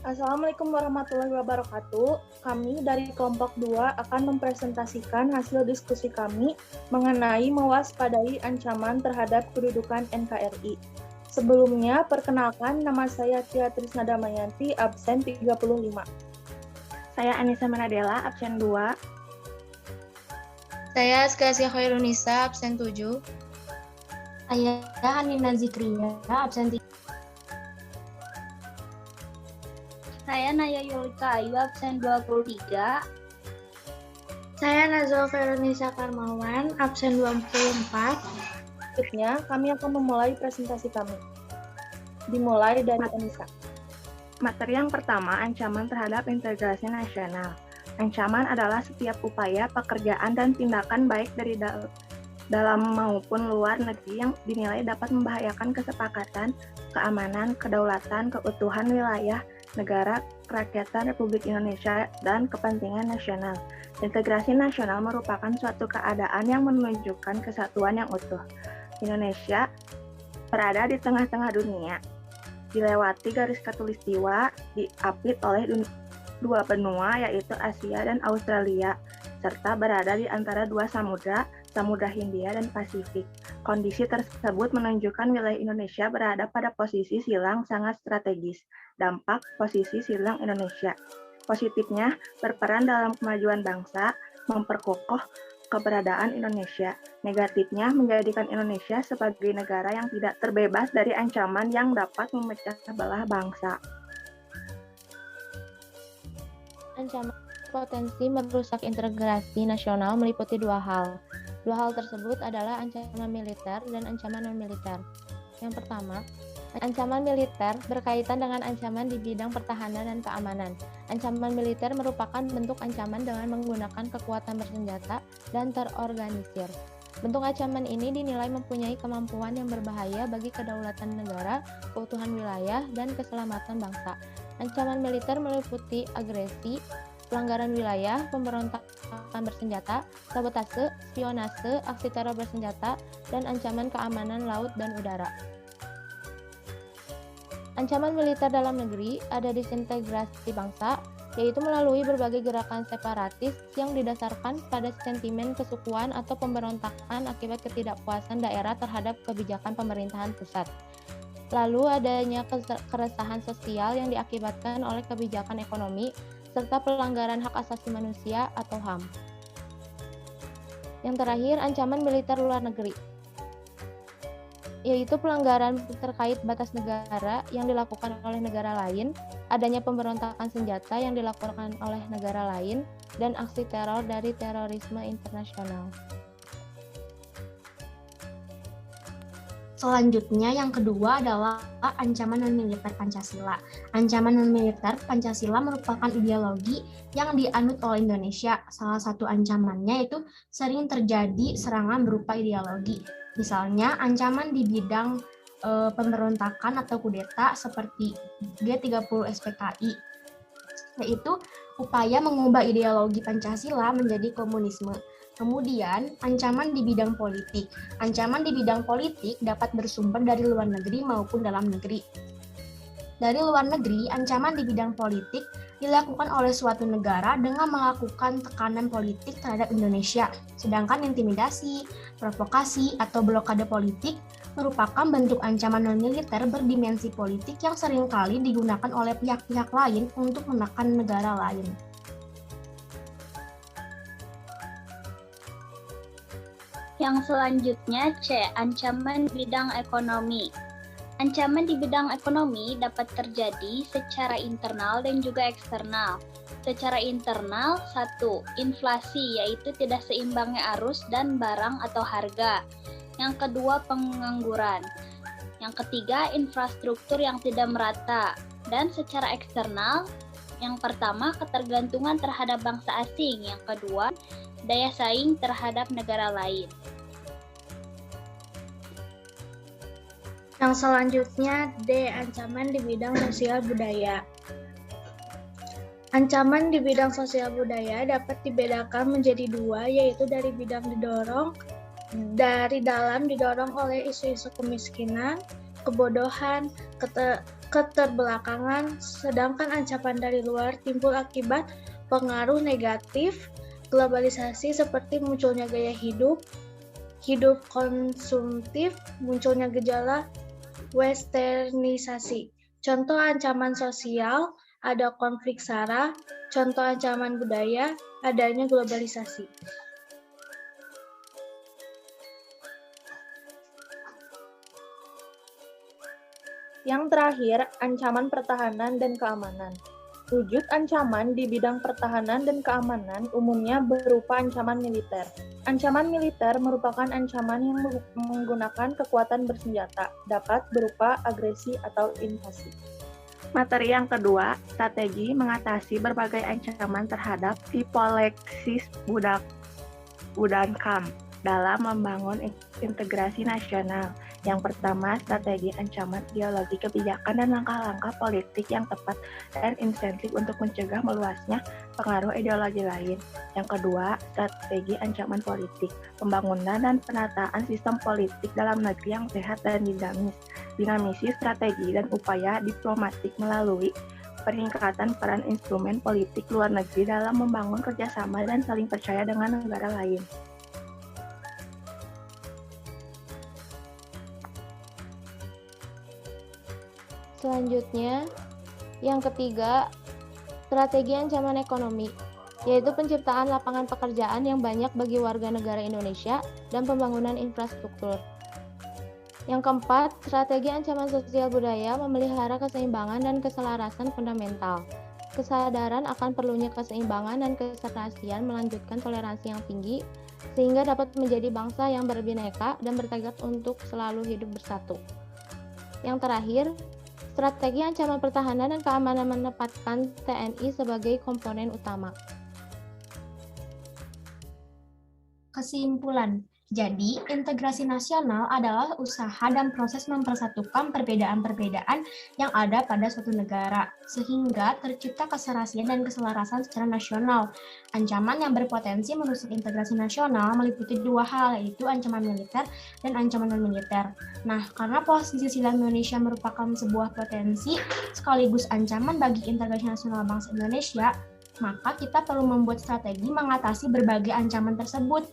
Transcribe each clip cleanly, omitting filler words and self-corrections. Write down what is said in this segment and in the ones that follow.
Assalamualaikum warahmatullahi wabarakatuh. Kami dari kelompok 2 akan mempresentasikan hasil diskusi kami mengenai mewaspadai ancaman terhadap kedudukan NKRI. Sebelumnya, perkenalkan nama saya Tia Trisna Damayanti, absen 35. Saya Anissa Manadela, absen 2. Saya Askasia Khairunisa, absen 7. Saya Hanina Zikriya, absen 3. Saya Naya Yulika Ayu, absen 23. Saya Nazwa Veronisa Karmawan, absen 24. Selanjutnya, kami akan memulai presentasi kami. Dimulai dari Anissa. Materi yang pertama, ancaman terhadap integrasi nasional. Ancaman adalah setiap upaya, pekerjaan, dan tindakan baik dari dalam maupun luar negeri yang dinilai dapat membahayakan kesepakatan, keamanan, kedaulatan, keutuhan wilayah, negara, kerakyatan Republik Indonesia, dan kepentingan nasional. Integrasi nasional merupakan suatu keadaan yang menunjukkan kesatuan yang utuh. Indonesia berada di tengah-tengah dunia, dilewati garis khatulistiwa, diapit oleh dua benua yaitu Asia dan Australia, serta berada di antara dua samudra, Samudra Hindia dan Pasifik. Kondisi tersebut menunjukkan wilayah Indonesia berada pada posisi silang sangat strategis. Dampak posisi silang Indonesia. Positifnya, berperan dalam kemajuan bangsa, memperkokoh keberadaan Indonesia. Negatifnya, menjadikan Indonesia sebagai negara yang tidak terbebas dari ancaman yang dapat memecah belah bangsa. Ancaman potensi merusak integrasi nasional meliputi dua hal. Dua hal tersebut adalah ancaman militer dan ancaman non-militer. Yang pertama, ancaman militer berkaitan dengan ancaman di bidang pertahanan dan keamanan. Ancaman militer merupakan bentuk ancaman dengan menggunakan kekuatan bersenjata dan terorganisir. Bentuk ancaman ini dinilai mempunyai kemampuan yang berbahaya bagi kedaulatan negara, keutuhan wilayah, dan keselamatan bangsa. Ancaman militer meliputi agresi, pelanggaran wilayah, pemberontakan bersenjata, sabotase, spionase, aksi teror bersenjata, dan ancaman keamanan laut dan udara. Ancaman militer dalam negeri ada disintegrasi bangsa, yaitu melalui berbagai gerakan separatis yang didasarkan pada sentimen kesukuan atau pemberontakan akibat ketidakpuasan daerah terhadap kebijakan pemerintahan pusat. Lalu adanya keresahan sosial yang diakibatkan oleh kebijakan ekonomi, serta pelanggaran hak asasi manusia atau HAM. Yang terakhir, ancaman militer luar negeri, yaitu pelanggaran terkait batas negara yang dilakukan oleh negara lain, adanya pemberontakan senjata yang dilakukan oleh negara lain, dan aksi teror dari terorisme internasional. Selanjutnya, yang kedua adalah ancaman non-militer Pancasila. Ancaman non-militer Pancasila merupakan ideologi yang dianut oleh Indonesia. Salah satu ancamannya itu sering terjadi serangan berupa ideologi. Misalnya, ancaman di bidang pemberontakan atau kudeta seperti G30 SPKI, yaitu upaya mengubah ideologi Pancasila menjadi komunisme. Kemudian, ancaman di bidang politik. Ancaman di bidang politik dapat bersumber dari luar negeri maupun dalam negeri. Dari luar negeri, ancaman di bidang politik dilakukan oleh suatu negara dengan melakukan tekanan politik terhadap Indonesia. Sedangkan intimidasi, provokasi, atau blokade politik merupakan bentuk ancaman non-militer berdimensi politik yang seringkali digunakan oleh pihak-pihak lain untuk menekan negara lain. Yang selanjutnya C. Ancaman bidang ekonomi. Ancaman di bidang ekonomi dapat terjadi secara internal dan juga eksternal. Secara internal, 1. Inflasi, yaitu tidak seimbangnya arus dan barang atau harga. Yang kedua, pengangguran. Yang ketiga, infrastruktur yang tidak merata. Dan secara eksternal, yang pertama, ketergantungan terhadap bangsa asing. Yang kedua, daya saing terhadap negara lain. Yang selanjutnya D. Ancaman di bidang sosial budaya. Ancaman di bidang sosial budaya dapat dibedakan menjadi dua, yaitu dari bidang dari dalam didorong oleh isu-isu kemiskinan, kebodohan, keterbelakangan, sedangkan ancaman dari luar timbul akibat pengaruh negatif globalisasi seperti munculnya gaya hidup konsumtif, munculnya gejala westernisasi. Contoh ancaman sosial, ada konflik SARA, contoh ancaman budaya, adanya globalisasi. Yang terakhir, ancaman pertahanan dan keamanan. Wujud ancaman di bidang pertahanan dan keamanan umumnya berupa ancaman militer. Ancaman militer merupakan ancaman yang menggunakan kekuatan bersenjata, dapat berupa agresi atau invasi. Materi yang kedua, strategi mengatasi berbagai ancaman terhadap hipoleksis Budankam dalam membangun integrasi nasional. Yang pertama, strategi ancaman ideologi kebijakan dan langkah-langkah politik yang tepat dan insentif untuk mencegah meluasnya pengaruh ideologi lain. Yang kedua, strategi ancaman politik, pembangunan dan penataan sistem politik dalam negeri yang sehat dan dinamis. Dinamisi strategi dan upaya diplomatik melalui peningkatan peran instrumen politik luar negeri dalam membangun kerjasama dan saling percaya dengan negara lain. Selanjutnya, yang ketiga, strategi ancaman ekonomi, yaitu penciptaan lapangan pekerjaan yang banyak bagi warga negara Indonesia dan pembangunan infrastruktur. Yang keempat, strategi ancaman sosial budaya memelihara keseimbangan dan keselarasan fundamental. Kesadaran akan perlunya keseimbangan dan keserasian melanjutkan toleransi yang tinggi, sehingga dapat menjadi bangsa yang berbineka dan bertekad untuk selalu hidup bersatu. Yang terakhir, strategi ancaman pertahanan dan keamanan menempatkan TNI sebagai komponen utama. Kesimpulan. Jadi, integrasi nasional adalah usaha dan proses mempersatukan perbedaan-perbedaan yang ada pada suatu negara, sehingga tercipta keserasian dan keselarasan secara nasional. Ancaman yang berpotensi merusak integrasi nasional meliputi dua hal, yaitu ancaman militer dan ancaman non-militer. Nah, karena posisi silam Indonesia merupakan sebuah potensi sekaligus ancaman bagi integrasi nasional bangsa Indonesia, maka kita perlu membuat strategi mengatasi berbagai ancaman tersebut.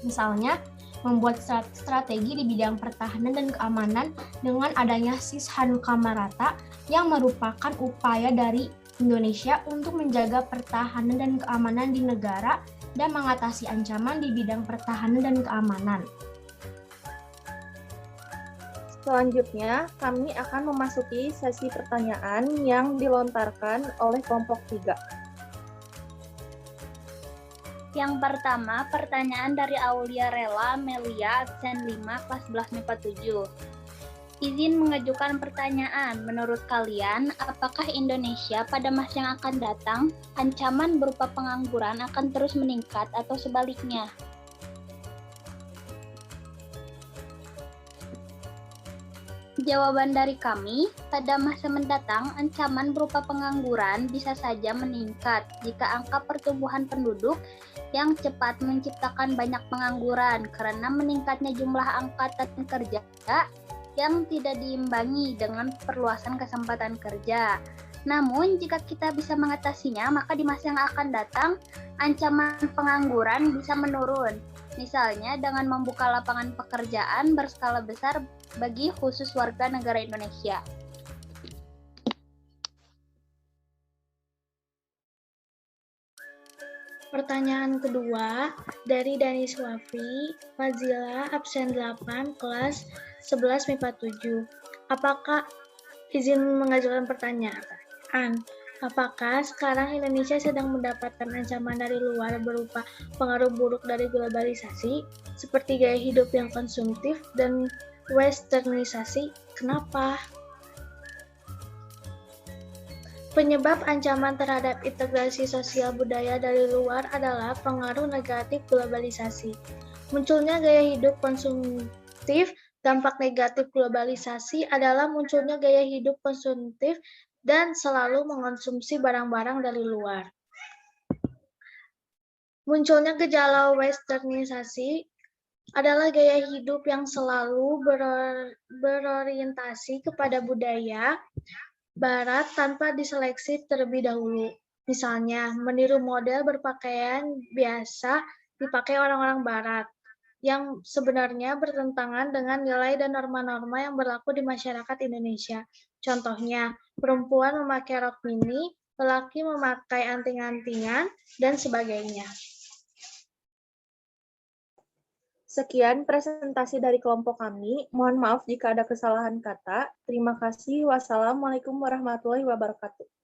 Misalnya, membuat strategi di bidang pertahanan dan keamanan dengan adanya Sishanukamarata yang merupakan upaya dari Indonesia untuk menjaga pertahanan dan keamanan di negara dan mengatasi ancaman di bidang pertahanan dan keamanan. Selanjutnya, kami akan memasuki sesi pertanyaan yang dilontarkan oleh kelompok 3. Yang pertama, pertanyaan dari Aulia Rela Melia, absen 5, kelas 11 MIPA 7. Izin mengajukan pertanyaan, menurut kalian, apakah Indonesia pada masa yang akan datang, ancaman berupa pengangguran akan terus meningkat atau sebaliknya? Jawaban dari kami, pada masa mendatang, ancaman berupa pengangguran bisa saja meningkat jika angka pertumbuhan penduduk yang cepat menciptakan banyak pengangguran karena meningkatnya jumlah angkatan kerja yang tidak diimbangi dengan perluasan kesempatan kerja. Namun, jika kita bisa mengatasinya, maka di masa yang akan datang, ancaman pengangguran bisa menurun. Misalnya dengan membuka lapangan pekerjaan berskala besar bagi khusus warga negara Indonesia. Pertanyaan kedua dari Dani Swafi, Fazila, absen 8, kelas 11 MIPA 7. Apakah izin mengajukan pertanyaan? Apakah sekarang Indonesia sedang mendapatkan ancaman dari luar berupa pengaruh buruk dari globalisasi, seperti gaya hidup yang konsumtif dan westernisasi? Kenapa? Penyebab ancaman terhadap integrasi sosial budaya dari luar adalah pengaruh negatif globalisasi. Munculnya gaya hidup konsumtif. Dampak negatif globalisasi adalah munculnya gaya hidup konsumtif dan selalu mengonsumsi barang-barang dari luar. Munculnya gejala westernisasi adalah gaya hidup yang selalu berorientasi kepada budaya Barat tanpa diseleksi terlebih dahulu. Misalnya, meniru model berpakaian biasa dipakai orang-orang Barat, yang sebenarnya bertentangan dengan nilai dan norma-norma yang berlaku di masyarakat Indonesia. Contohnya, perempuan memakai rok mini, lelaki memakai anting-antingan, dan sebagainya. Sekian presentasi dari kelompok kami. Mohon maaf jika ada kesalahan kata. Terima kasih. Wassalamualaikum warahmatullahi wabarakatuh.